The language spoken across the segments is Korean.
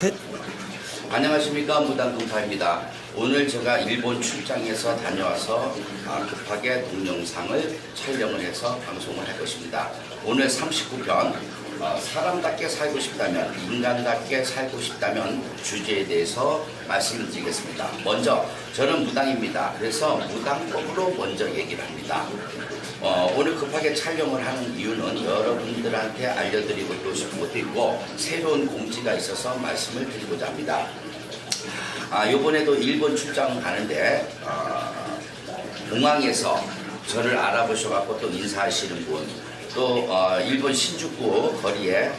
셋. 안녕하십니까, 무당금파입니다. 오늘 제가 일본 출장에서 다녀와서 급하게 동영상을 촬영을 해서 방송을 할 것입니다. 오늘 39편 사람답게 살고 싶다면, 인간답게 살고 싶다면 주제에 대해서 말씀을 드리겠습니다. 먼저 저는 무당입니다. 그래서 무당법으로 먼저 얘기를 합니다. 오늘 급하게 촬영을 하는 이유는 여러분들한테 알려드리고 싶은 것도 있고 새로운 공지가 있어서 말씀을 드리고자 합니다. 이번에도 일본 출장 가는데 공항에서 저를 알아보셔갖고 또 인사하시는 분, 또 일본 신주쿠 거리에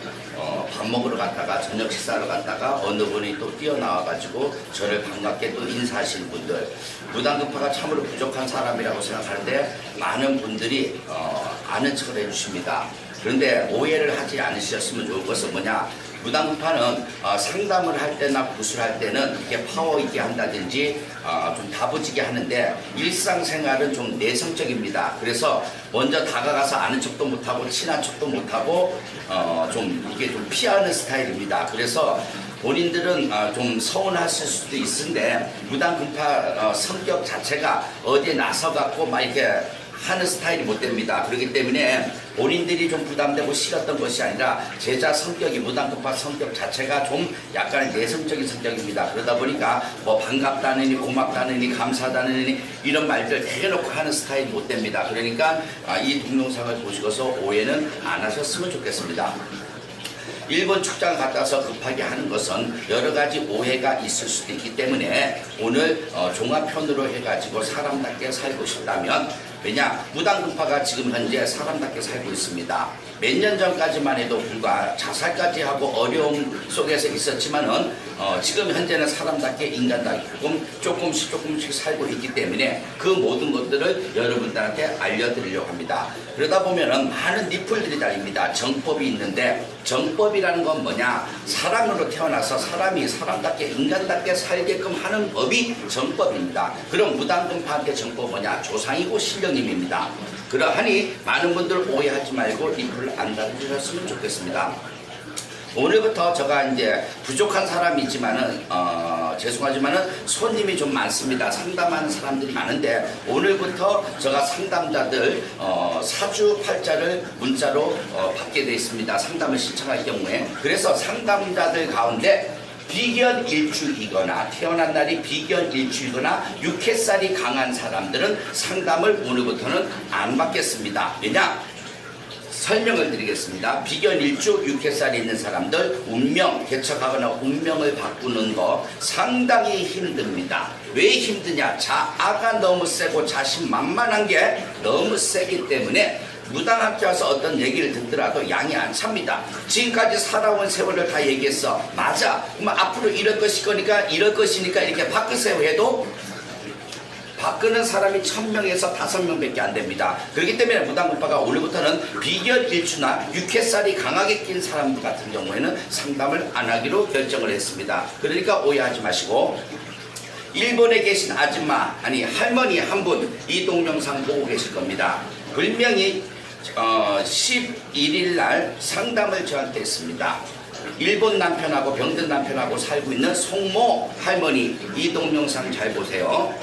밥 먹으러 갔다가 저녁 식사를 갔다가 어느 분이 또 뛰어나와가지고 저를 반갑게 또 인사하시는 분들, 무당급파가 참으로 부족한 사람이라고 생각하는데 많은 분들이 아는 척을 해주십니다. 그런데 오해를 하지 않으셨으면 좋을 것은 뭐냐, 무당급파는 상담을 할 때나 구술할 때는 이렇게 파워 있게 한다든지 좀 다부지게 하는데 일상생활은 좀 내성적입니다. 그래서 먼저 다가가서 아는 척도 못하고 친한 척도 못하고 좀 이게 좀 피하는 스타일입니다. 그래서 본인들은 좀 서운하실 수도 있는데 무당급파 성격 자체가 어디에 나서갖고 막 이렇게 하는 스타일이 못 됩니다. 그렇기 때문에 본인들이 좀 부담되고 싫었던 것이 아니라 제자 성격이, 무당급파 성격 자체가 좀 약간의 내성적인 성격입니다. 그러다 보니까 뭐 반갑다느니 고맙다느니 감사하다느니 이런 말들 대놓고 하는 스타일이 못 됩니다. 그러니까 이 동영상을 보시고서 오해는 안 하셨으면 좋겠습니다. 일본 출장 갔다 와서 급하게 하는 것은 여러 가지 오해가 있을 수도 있기 때문에 오늘 종합편으로 해가지고 사람답게 살고 싶다면, 왜냐, 무당급파가 지금 현재 사람답게 살고 있습니다. 몇 년 전까지만 해도 불과 자살까지 하고 어려움 속에서 있었지만은 지금 현재는 사람답게 인간답게 조금씩 살고 있기 때문에 그 모든 것들을 여러분들한테 알려드리려고 합니다. 그러다 보면은 많은 리플들이 달립니다. 정법이 있는데 정법이라는 건 뭐냐, 사람으로 태어나서 사람이 사람답게 인간답게 살게끔 하는 법이 정법입니다. 그럼 무당급파한테 정법 뭐냐, 조상이고 신령님입니다. 그러하니 많은 분들 오해하지 말고 리플을 안 달아주셨으면 좋겠습니다. 오늘부터 제가 이제 부족한 사람이 있지만은 죄송하지만은 손님이 좀 많습니다. 상담하는 사람들이 많은데 오늘부터 제가 상담자들 사주팔자를 문자로 받게 되어 있습니다. 상담을 신청할 경우에. 그래서 상담자들 가운데 비견일주이거나 태어난 날이 비견일주이거나 육해살이 강한 사람들은 상담을 오늘부터는 안 받겠습니다. 왜냐? 설명을 드리겠습니다. 비견일주 육해살이 있는 사람들 운명 개척하거나 운명을 바꾸는 거 상당히 힘듭니다. 왜 힘드냐? 자아가 너무 세고 자신만만한 게 너무 세기 때문에 무당학교 와서 어떤 얘기를 듣더라도 양이 안 찹니다. 지금까지 살아온 세월을 다 얘기했어. 맞아. 그럼 앞으로 이럴 것이니까 이렇게 바꾸세요 해도 바꾸는 사람이 1000명에서 5명밖에 안 됩니다. 그렇기 때문에 무당급파가 오늘부터는 비견일주나 육해살이 강하게 낀 사람 같은 경우에는 상담을 안 하기로 결정을 했습니다. 그러니까 오해하지 마시고, 일본에 계신 아줌마, 아니 할머니 한 분 이 동영상 보고 계실 겁니다. 불명이 11일 날 상담을 저한테 했습니다. 일본 남편하고 병든 남편하고 살고 있는 송모 할머니, 이 동영상 잘 보세요.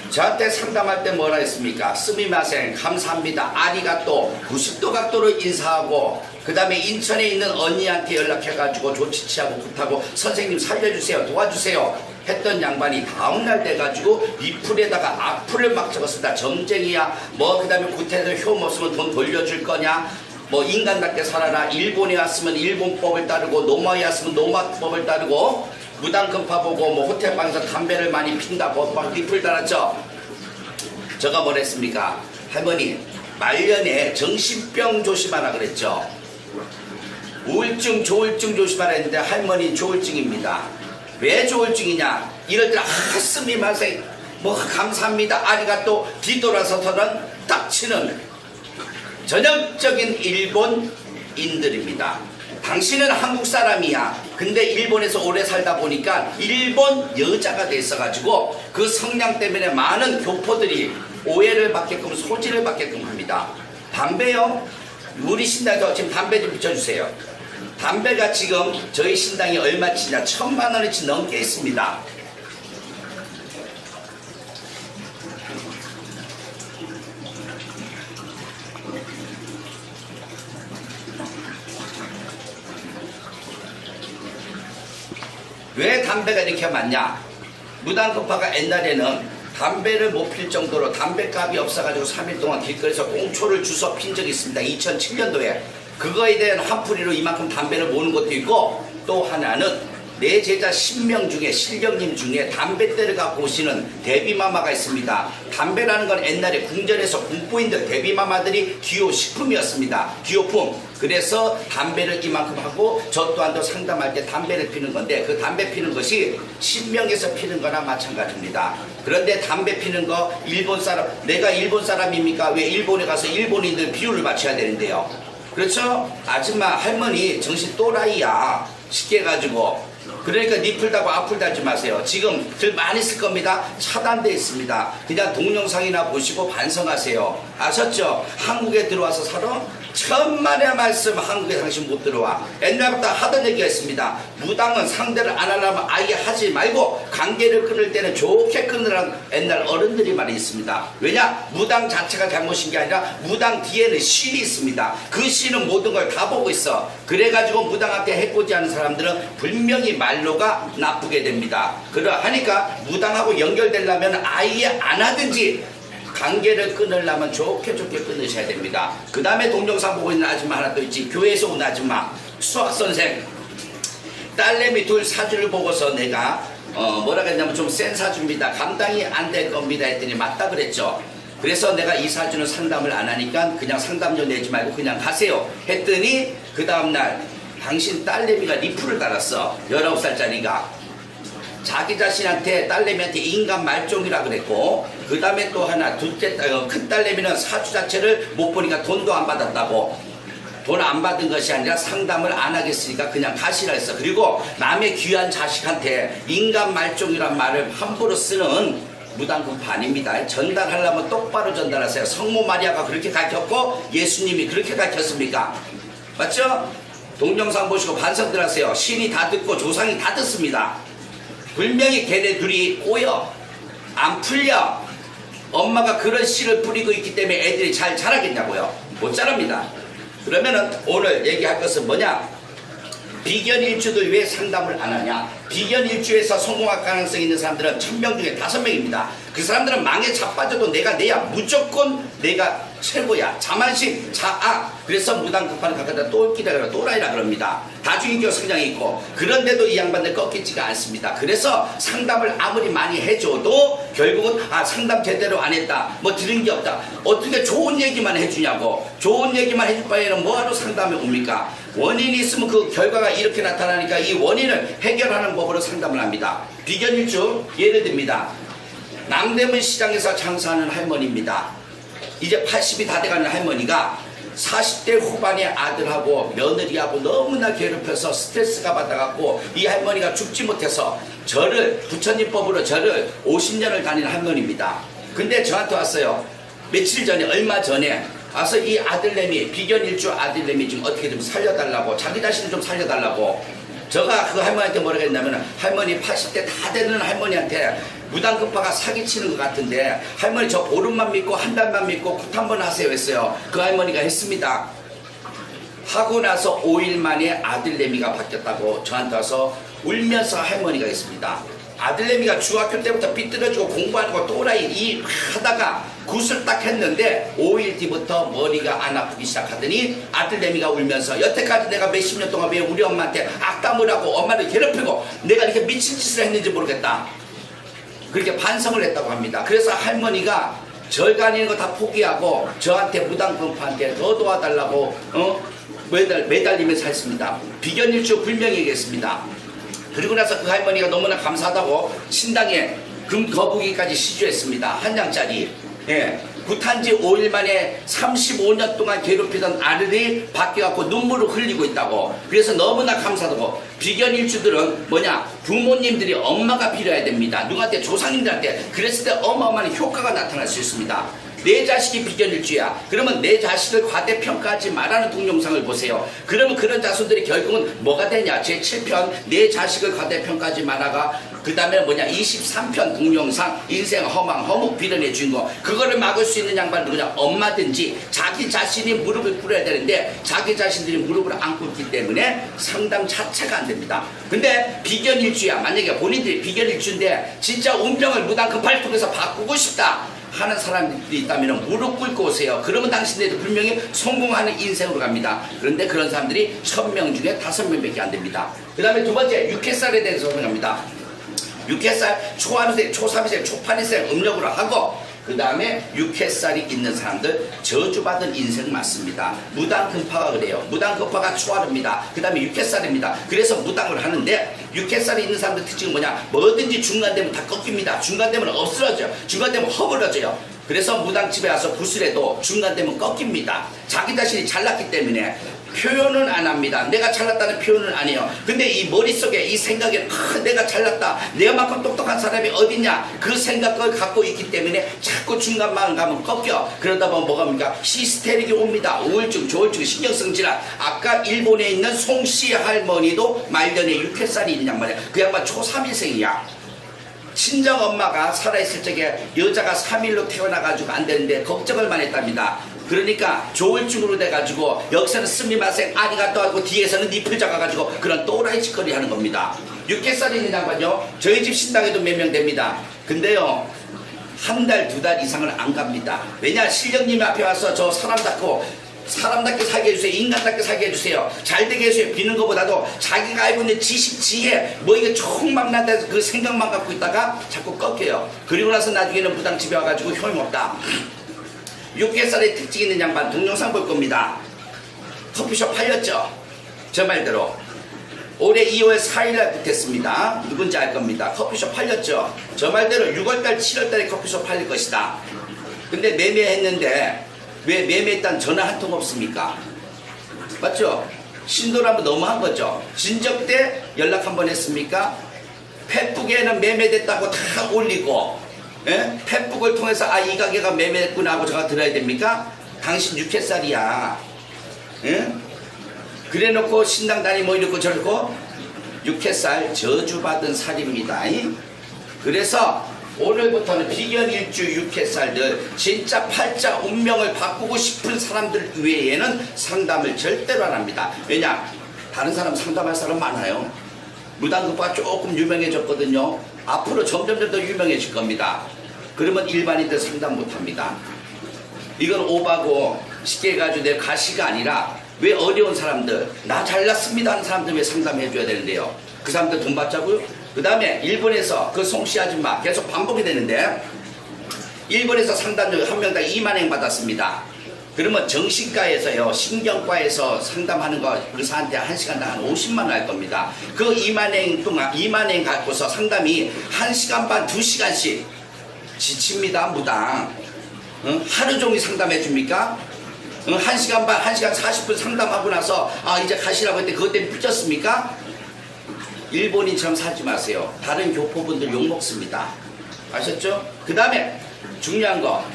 저한테 상담할 때 뭐라 했습니까? 스미마센, 감사합니다, 아리가또, 90도 각도로 인사하고, 그 다음에 인천에 있는 언니한테 연락해가지고 조치치하고 부탁하고 선생님 살려주세요, 도와주세요 했던 양반이 다음날 돼가지고 리플에다가 악플을 막 적었습니다. 점쟁이야, 뭐 그 다음에 구태에서 효 못 쓰면 돈 돌려줄 거냐, 뭐 인간답게 살아라, 일본에 왔으면 일본법을 따르고 노마에 왔으면 노마법을 따르고, 무당급파 보고 뭐 호텔방에서 담배를 많이 핀다 막 리플 달았죠. 제가 뭘 했습니까? 할머니 말년에 정신병 조심하라 그랬죠. 우울증 조울증 조심하라 했는데 할머니 조울증입니다. 왜 조울증이냐, 이럴 때 스미마셍 뭐 감사합니다 아리가또 뒤돌아서서는 딱 치는 전형적인 일본인들입니다. 당신은 한국 사람이야. 근데 일본에서 오래 살다 보니까 일본 여자가 돼 있어가지고 그 성향 때문에 많은 교포들이 오해를 받게끔, 소지를 받게끔 합니다. 담배요? 우리 신당에서 지금 담배 좀 비춰주세요. 담배가 지금 저희 신당이 얼마치냐 1,000만 원어치 넘게 있습니다. 왜 담배가 이렇게 많냐? 무당급파가 옛날에는 담배를 못 필 정도로 담배값이 없어가지고 3일 동안 길거리에서 꽁초를 주워 핀 적이 있습니다. 2007년도에. 그거에 대한 화풀이로 이만큼 담배를 모는 것도 있고, 또 하나는 내 제자 10명 중에 신령님 중에 담배대를 갖고 오시는 대비마마가 있습니다. 담배라는 건 옛날에 궁전에서 궁부인들 대비마마들이 기호식품이었습니다. 기호품. 그래서 담배를 이만큼 하고 저 또한도 상담할 때 담배를 피는 건데, 그 담배 피는 것이 신명에서 피는 거나 마찬가지입니다. 그런데 담배 피는 거 일본 사람, 내가 일본 사람입니까? 왜 일본에 가서 일본인들 비율을 맞춰야 되는데요? 그렇죠? 아줌마 할머니 정신 또라이야. 쉽게 해가지고. 그러니까 니풀다고 앞을 달지 마세요. 지금 들 많이 쓸 겁니다. 차단되어 있습니다. 그냥 동영상이나 보시고 반성하세요. 아셨죠? 한국에 들어와서 살아? 천만의 말씀, 한국에 당신 못 들어와. 옛날부터 하던 얘기가 있습니다. 무당은 상대를 안 하려면 아예 하지 말고 관계를 끊을 때는 좋게 끊으라는 옛날 어른들이 많이 있습니다. 왜냐? 무당 자체가 잘못인 게 아니라 무당 뒤에는 신이 있습니다. 그 신은 모든 걸 다 보고 있어. 그래가지고 무당한테 해코지 하는 사람들은 분명히 말로가 나쁘게 됩니다. 그러하니까 무당하고 연결되려면 아예 안 하든지 관계를 끊으려면 좋게 끊으셔야 됩니다. 그 다음에 동영상 보고 있는 아줌마 하나 또 있지. 교회에서 온 아줌마, 수학선생. 딸내미 둘 사주를 보고서 내가 뭐라 그랬냐면 좀 센 사주입니다. 감당이 안 될 겁니다 했더니 맞다 그랬죠. 그래서 내가 이 사주는 상담을 안 하니까 그냥 상담료 내지 말고 그냥 가세요 했더니 그 다음날 당신 딸내미가 리플을 달았어. 19살짜리가. 자기 자신한테 딸내미한테 인간 말종이라 그랬고, 그 다음에 또 하나 둘째 큰 딸내미는 사주 자체를 못 보니까 돈도 안 받았다고. 돈 안 받은 것이 아니라 상담을 안 하겠으니까 그냥 가시라 했어. 그리고 남의 귀한 자식한테 인간 말종이란 말을 함부로 쓰는 무당급파 아닙니다. 전달하려면 똑바로 전달하세요. 성모 마리아가 그렇게 가르쳤고 예수님이 그렇게 가르쳤습니까? 맞죠? 동영상 보시고 반성들 하세요. 신이 다 듣고 조상이 다 듣습니다. 분명히 걔네 둘이 꼬여 안 풀려. 엄마가 그런 씨를 뿌리고 있기 때문에 애들이 잘 자라겠냐고요? 못 자랍니다. 그러면은 오늘 얘기할 것은 뭐냐? 비견일주들 왜 상담을 안 하냐? 비견일주에서 성공할 가능성이 있는 사람들은 1000명 중에 5명입니다. 그 사람들은 망에 자빠져도 내가 내야. 무조건 내가 최고야. 자만심, 자아. 그래서 무당급파는 가까다 똘끼라 그러고 또라이라 그럽니다. 다중인격 성향이 있고, 그런데도 이 양반들 꺾이지가 않습니다. 그래서 상담을 아무리 많이 해줘도 결국은 상담 제대로 안 했다, 뭐 들은 게 없다. 어떻게 좋은 얘기만 해주냐고. 좋은 얘기만 해줄 바에는 뭐하러 상담에 옵니까? 원인이 있으면 그 결과가 이렇게 나타나니까 이 원인을 해결하는 법으로 상담을 합니다. 비견일주 예를 듭니다. 남대문 시장에서 장사하는 할머니입니다. 이제 80이 다 돼가는 할머니가 40대 후반의 아들하고 며느리하고 너무나 괴롭혀서 스트레스가 받아갖고 이 할머니가 죽지 못해서 절을, 부처님법으로 절을 50년을 다니는 할머니입니다. 근데 저한테 왔어요. 며칠 전에, 얼마 전에 와서 이 아들내미, 비견일주 아들내미 좀 어떻게 좀 살려달라고, 자기 자신을 좀 살려달라고. 제가 그 할머니한테 뭐라고 했냐면, 할머니 80대 다 되는 할머니한테 무당급파가 사기치는 것 같은데 할머니 저 보름만 믿고 한 달만 믿고 굿 한번 하세요 했어요. 그 할머니가 했습니다. 하고 나서 5일 만에 아들내미가 바뀌었다고 저한테 와서 울면서 할머니가 했습니다. 아들내미가 중학교 때부터 삐뚤어지고 공부하고 또라이 이 하다가 굿을 딱 했는데 5일 뒤부터 머리가 안 아프기 시작하더니 아들내미가 울면서 여태까지 내가 몇십 년 동안 왜 우리 엄마한테 악담을 하고 엄마를 괴롭히고 내가 이렇게 미친 짓을 했는지 모르겠다. 그렇게 반성을 했다고 합니다. 그래서 할머니가 절 다니는 거 다 포기하고 저한테 무당급파한테 더 도와달라고 매달리면서 했습니다. 비견일주 불명히 얘기했습니다. 그리고 나서 그 할머니가 너무나 감사하다고 신당에 금 거북이까지 시주했습니다. 한 장짜리. 예. 굿한지 5일 만에 35년 동안 괴롭히던 아들이 바뀌어갖고 눈물을 흘리고 있다고. 그래서 너무나 감사하다고. 비견일주들은 뭐냐? 부모님들이 엄마가 필요해야 됩니다. 누구한테? 조상님들한테. 그랬을 때 어마어마한 효과가 나타날 수 있습니다. 내 자식이 비견일주야. 그러면 내 자식을 과대평가하지 말라는 동영상을 보세요. 그러면 그런 자손들이 결국은 뭐가 되냐? 제7편 내 자식을 과대평가하지 마라가 그 다음에 뭐냐 23편 동영상 인생 허망 허무 비련의 주인공. 그거를 막을 수 있는 양반은 누구냐? 엄마든지 자기 자신이 무릎을 꿇어야 되는데 자기 자신들이 무릎을 안 꿇기 때문에 상담 자체가 안 됩니다. 근데 비견일주야. 만약에 본인들이 비견일주인데 진짜 운명을 무당급파를 통해서 바꾸고 싶다 하는 사람들이 있다면 무릎 꿇고 오세요. 그러면 당신들도 분명히 성공하는 인생으로 갑니다. 그런데 그런 사람들이 1000명 중에 5명밖에 안 됩니다. 그 다음에 두 번째 육회살에 대해서 설명합니다. 육회살 초암생, 초삼생, 초판일생 음력으로 하고 그 다음에 육회살이 있는 사람들 저주받은 인생 맞습니다. 무당금파가 그래요. 무당금파가 초하릅니다. 그 다음에 육회살입니다. 그래서 무당을 하는데 육회살이 있는 사람들 특징은 뭐냐? 뭐든지 중간되면 다 꺾입니다. 중간되면 없어져요. 중간되면 허물어져요. 그래서 무당집에 와서 구슬해도 중간되면 꺾입니다. 자기 자신이 잘났기 때문에 표현은 안 합니다. 내가 잘났다는 표현은 안 해요. 근데 이 머릿속에 이 생각에 내가 잘났다. 내가만큼 똑똑한 사람이 어딨냐. 그 생각을 갖고 있기 때문에 자꾸 중간만 가면 꺾여. 그러다 보면 뭐가 옵니까? 시스테릭이 옵니다. 우울증, 조울증, 신경성 질환. 아까 일본에 있는 송씨 할머니도 말년에 육회살이 있는 양반이야. 그 양반 초3일생이야. 친정엄마가 살아있을 적에 여자가 3일로 태어나가지고 안 되는데 걱정을 많이 했답니다. 그러니까 조울증으로 돼가지고 여기서는 스미마생 아리가또 하고 뒤에서는 니플 작아가지고 그런 또라이 짓거리 하는 겁니다. 육개살이 있는 양반요 저희 집 신당에도 몇 명 됩니다. 근데요 한 달, 2달 이상을 안 갑니다. 왜냐? 실령님 앞에 와서 저 사람답게 살게 해주세요. 인간답게 살게 해주세요. 잘되게 해주세요. 비는 것보다도 자기가 알고 있는 지식, 지혜 뭐 이게 총망난다 그 생각만 갖고 있다가 자꾸 꺾여요. 그리고 나서 나중에는 무당집에 와가지고 효용없다. 육개살의 특징 있는 양반 동영상 볼 겁니다. 커피숍 팔렸죠? 저 말대로 올해 2월 4일날 붙었습니다. 누군지 알 겁니다. 커피숍 팔렸죠? 저 말대로 6월달 7월달에 커피숍 팔릴 것이다. 근데 매매했는데 왜 매매했다는 전화 한 통 없습니까? 맞죠? 신도라면 너무한 거죠. 진적 때 연락 한번 했습니까? 페북에는 매매됐다고 다 올리고 예? 페북을 통해서 아 이 가게가 매매됐구나 하고 제가 들어야 됩니까? 당신 육회살이야. 예? 그래 놓고 신당 다니고 이러고 저러고 육회살 저주받은 살입니다. 그래서 오늘부터는 비견일주 육회살들 진짜 팔자 운명을 바꾸고 싶은 사람들 외에는 상담을 절대로 안 합니다. 왜냐? 다른 사람 상담할 사람 많아요. 무당급파가 조금 유명해졌거든요. 앞으로 점점 더 유명해질 겁니다. 그러면 일반인들 상담 못합니다. 이건 오바고 쉽게 해가지고 내 가시가 아니라 왜 어려운 사람들 나 잘났습니다 하는 사람들 왜 상담해줘야 되는데요. 그 사람들 돈 받자고요? 그 다음에 일본에서 그 송씨 아줌마 계속 반복이 되는데 일본에서 상담료 한 명당 2만엔 받았습니다. 그러면 정신과에서요 신경과에서 상담하는 거 의사한테 1시간당 한 50만 원 할 겁니다. 그 2만엔 동안 2만엔 갖고서 상담이 1시간 반 2시간씩 지칩니다. 무당 하루 종일 상담해 줍니까? 1시간 반 1시간 40분 상담하고 나서 아 이제 가시라고 했는데 그것 때문에 삐졌습니까? 일본인처럼 살지 마세요. 다른 교포분들 욕먹습니다. 아셨죠? 그 다음에 중요한 거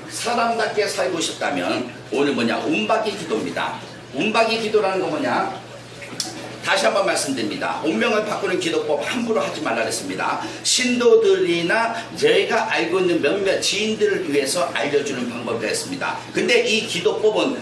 사람답게 살고 싶다면 오늘 뭐냐 운박이 기도입니다. 운박이 기도라는 거 뭐냐 다시 한번 말씀드립니다. 운명을 바꾸는 기도법 함부로 하지 말라 그랬습니다. 신도들이나 저희가 알고 있는 몇몇 지인들을 위해서 알려주는 방법이었습니다. 근데 이 기도법은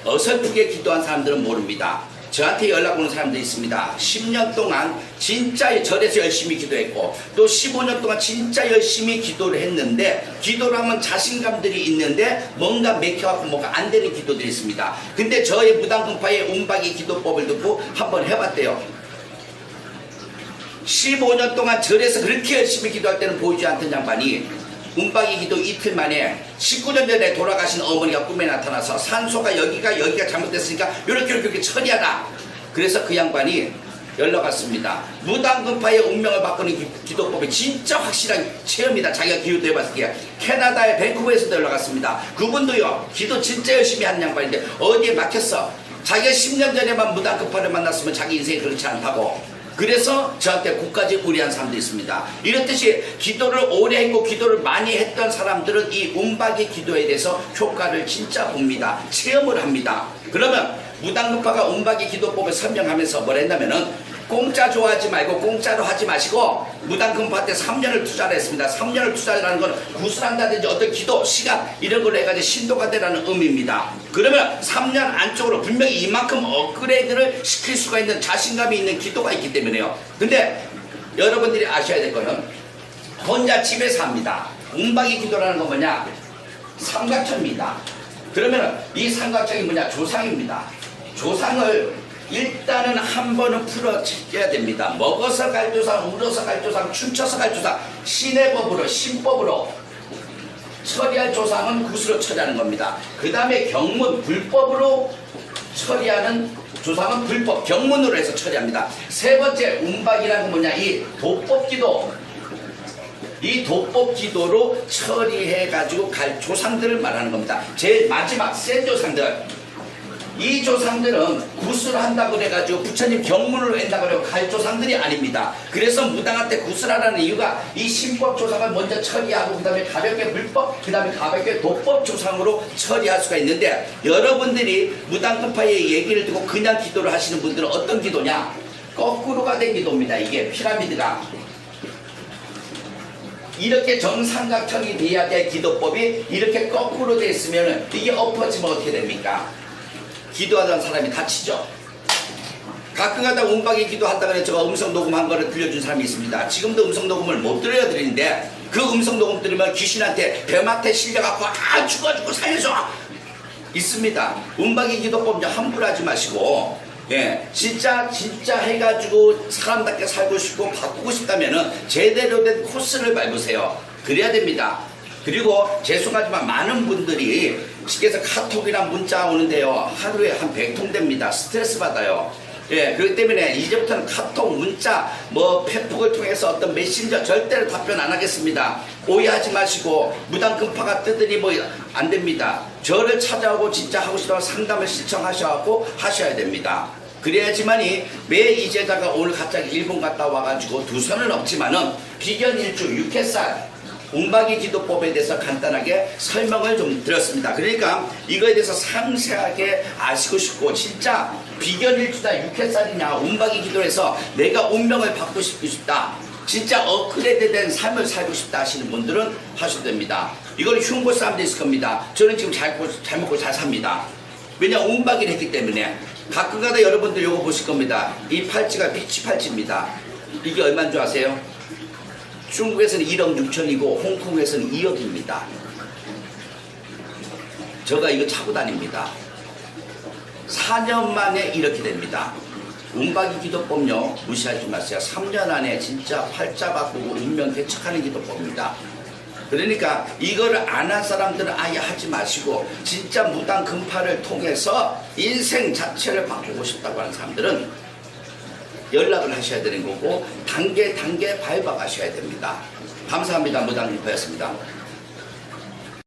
어설프게 기도한 사람들은 모릅니다. 저한테 연락 오는 사람도 있습니다. 10년 동안 진짜 절에서 열심히 기도했고 또 15년 동안 진짜 열심히 기도를 했는데 기도를 하면 자신감들이 있는데 뭔가 맥혀갖고 뭐가 안 되는 기도들이 있습니다. 근데 저의 무당금파의 운박이 기도법을 듣고 한번 해봤대요. 15년 동안 절에서 그렇게 열심히 기도할 때는 보이지 않던 양반이 운박이 기도 이틀 만에 19년 전에 돌아가신 어머니가 꿈에 나타나서 산소가 여기가 잘못됐으니까 이렇게 처리하라. 그래서 그 양반이 연락 왔습니다. 무당금파의 운명을 바꾸는 기도법이 진짜 확실한 체험이다. 자기가 기도도 해봤을 때 캐나다의 밴쿠버에서도 연락 왔습니다. 그분도요 기도 진짜 열심히 하는 양반인데 어디에 막혔어. 자기가 10년 전에만 무당금파를 만났으면 자기 인생이 그렇지 않다고 그래서 저한테 국까지 의뢰한 사람도 있습니다. 이렇듯이 기도를 오래 했고 기도를 많이 했던 사람들은 이 움박이 기도에 대해서 효과를 진짜 봅니다. 체험을 합니다. 그러면 무당급파가 움박이 기도법을 설명하면서 뭘 했냐면은 공짜 좋아하지 말고 공짜로 하지 마시고 무당금파한테 3년을 투자를 했습니다. 3년을 투자라는 건 구슬한다든지 어떤 기도, 시간 이런 걸로 해가지고 신도가 되라는 의미입니다. 그러면 3년 안쪽으로 분명히 이만큼 업그레이드를 시킬 수가 있는 자신감이 있는 기도가 있기 때문에요. 근데 여러분들이 아셔야 될 거는 혼자 집에서 합니다. 움박이 기도라는 건 뭐냐? 삼각형입니다. 그러면 이 삼각형이 뭐냐? 조상입니다. 조상을 일단은 한 번은 풀어야 됩니다. 먹어서 갈 조상, 울어서 갈 조상, 춤춰서 갈 조상, 신의 법으로, 신법으로 처리할 조상은 굿으로 처리하는 겁니다. 그 다음에 경문, 불법으로 처리하는 조상은 불법, 경문으로 해서 처리합니다. 세 번째, 움박이라는 건 뭐냐? 이 도법기도. 이 도법기도로 처리해가지고 갈 조상들을 말하는 겁니다. 제일 마지막 센 조상들. 이 조상들은 구슬을 한다고 그래가지고 부처님 경문을 한다고 그래고 갈 조상들이 아닙니다. 그래서 무당한테 구슬하라는 이유가 이 신법 조상을 먼저 처리하고 그 다음에 가볍게 불법, 그 다음에 가볍게 도법 조상으로 처리할 수가 있는데 여러분들이 무당급파의 얘기를 듣고 그냥 기도를 하시는 분들은 어떤 기도냐? 거꾸로가 된 기도입니다. 이게 피라미드가 이렇게 정삼각형이 돼야 될 기도법이 이렇게 거꾸로 되어 있으면 이게 엎어지면 어떻게 됩니까? 기도하던 사람이 다치죠. 가끔가다 움박이 기도한다 그래 제가 음성 녹음한 거를 들려준 사람이 있습니다. 지금도 음성 녹음을 못 들려드리는데 그 음성 녹음 들으면 귀신한테 뱀한테 실려갖고 죽어 살려줘 있습니다. 움박이 기도법 함부로 하지 마시고 진짜 해가지고 사람답게 살고 싶고 바꾸고 싶다면은 제대로 된 코스를 밟으세요. 그래야 됩니다. 그리고 죄송하지만 많은 분들이 쉽게 해서 카톡이나 문자 오는데요. 하루에 한 100통 됩니다. 스트레스 받아요. 그렇기 때문에 이제부터는 카톡, 문자, 페북을 통해서 어떤 메신저 절대로 답변 안 하겠습니다. 오해하지 마시고 무당금파가 뜨더니 안 됩니다. 저를 찾아오고 진짜 하고 싶다고 상담을 신청하셔갖고 하셔야 됩니다. 그래야지만이 매 이제자가 오늘 갑자기 일본 갔다 와가지고 두 손은 없지만은 비견일주 6회살 움박이 기도법에 대해서 간단하게 설명을 좀 드렸습니다. 그러니까 이거에 대해서 상세하게 아시고 싶고 진짜 비견일주다 6회살이냐 움박이 기도에서 내가 운명을 받고 싶다. 진짜 업그레이드된 삶을 살고 싶다 하시는 분들은 하셔도 됩니다. 이걸 흉보 사람도 있을 겁니다. 저는 지금 잘 먹고 잘 삽니다. 왜냐 움박이를 했기 때문에 가끔가다 여러분들 요거 보실 겁니다. 이 팔찌가 비치 팔찌입니다. 이게 얼마인 줄 아세요? 중국에서는 1억 6천이고 홍콩에서는 2억입니다. 제가 이거 차고 다닙니다. 4년 만에 이렇게 됩니다. 움박이 기도법요 무시하지 마세요. 3년 안에 진짜 팔자 바꾸고 운명 개척하는 기도법입니다. 그러니까 이거를 안 한 사람들은 아예 하지 마시고 진짜 무당 금파를 통해서 인생 자체를 바꾸고 싶다고 하는 사람들은 연락을 하셔야 되는 거고 단계 밟아가셔야 됩니다. 감사합니다. 무당 금파였습니다.